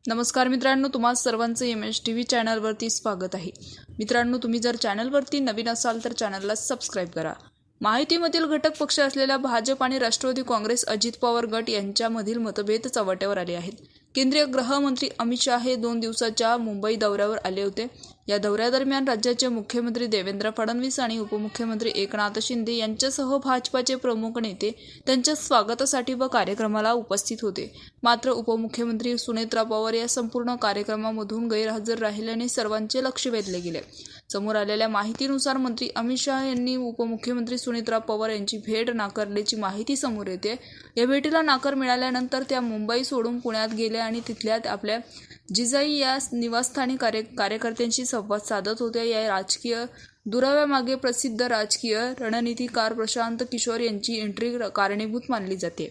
नमस्कार मित्रांनो, तुम्हा सर्वांचं MHTV चॅनलवरती स्वागत आहे। मित्रांनो, तुम्ही जर चॅनलवरती नवीन असाल तर चॅनलला सबस्क्राइब करा। माहितीमधील घटक पक्ष असलेल्या भाजप आणि राष्ट्रवादी काँग्रेस अजित पवार गट यांच्यामधील मतभेद चव्हाट्यावर आले आहेत। केंद्रीय गृहमंत्री अमित शाह हे 2 दिवसाच्या मुंबई दौऱ्यावर आले होते। या दौऱ्यादरम्यान राज्याचे मुख्यमंत्री देवेंद्र फडणवीस आणि उपमुख्यमंत्री एकनाथ शिंदे यांच्यासह भाजपाचे प्रमुख नेते त्यांच्या स्वागतासाठी व कार्यक्रमाला उपस्थित होते। मात्र उपमुख्यमंत्री सुनेत्रा पवार या संपूर्ण कार्यक्रमामधून गैरहजर राहिल्याने सर्वांचे लक्ष वेधले गेले। समोर आलेल्या माहितीनुसार मंत्री अमित शाह यांनी उपमुख्यमंत्री सुनेत्रा पवार यांची भेट नाकारल्याची माहिती समोर येते। या भेटीला नकार मिळाल्यानंतर त्या मुंबई सोडून पुण्यात गेल्या आणि तिथल्या आपल्या जिजाई या निवासस्थानी कार्यकर्त्यांशी संवाद साधत होत्या। या राजकीय दुराव्यामागे प्रसिद्ध राजकीय रणनीतिकार प्रशांत किशोर यांची एंट्री कारणीभूत मानली जाते।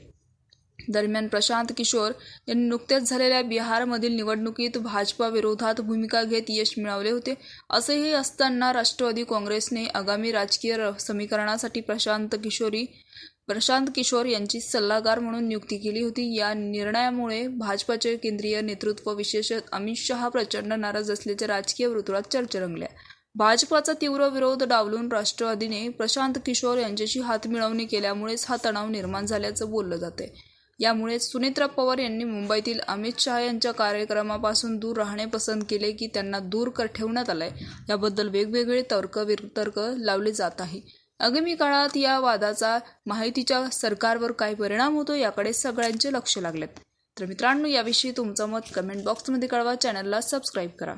दरम्यान प्रशांत किशोर यांनी नुकत्याच झालेल्या बिहारमधील निवडणुकीत भाजपा विरोधात भूमिका घेत यश मिळवले होते। असेही असताना राष्ट्रवादी काँग्रेसने आगामी राजकीय समीकरणासाठी प्रशांत किशोर यांची सल्लागार म्हणून नियुक्ती केली होती। या निर्णयामुळे भाजपाचे केंद्रीय नेतृत्व विशेषतः अमित शहा प्रचंड नाराज असल्याच्या राजकीय वर्तुळात चर्चा रंगल्या। भाजपाचा तीव्र विरोध डावलून राष्ट्रवादीने प्रशांत किशोर यांच्याशी हातमिळवणी केल्यामुळेच हा तणाव निर्माण झाल्याचं बोललं जातंय। यामुळे सुनेत्रा पवार यांनी मुंबईतील अमित शहा यांच्या कार्यक्रमापासून दूर राहणे पसंत केले की त्यांना दूर ठेवण्यात आलंय। याबद्दल वेगवेगळे तर्क लावले जात आहे। आगामी काळात या वादाचा माहितीच्या सरकारवर काय परिणाम होतो याकडे सगळ्यांचे लक्ष लागलेत। तर मित्रांनो, याविषयी तुमचं मत कमेंट बॉक्समध्ये कळवा। चॅनलला सबस्क्राइब करा।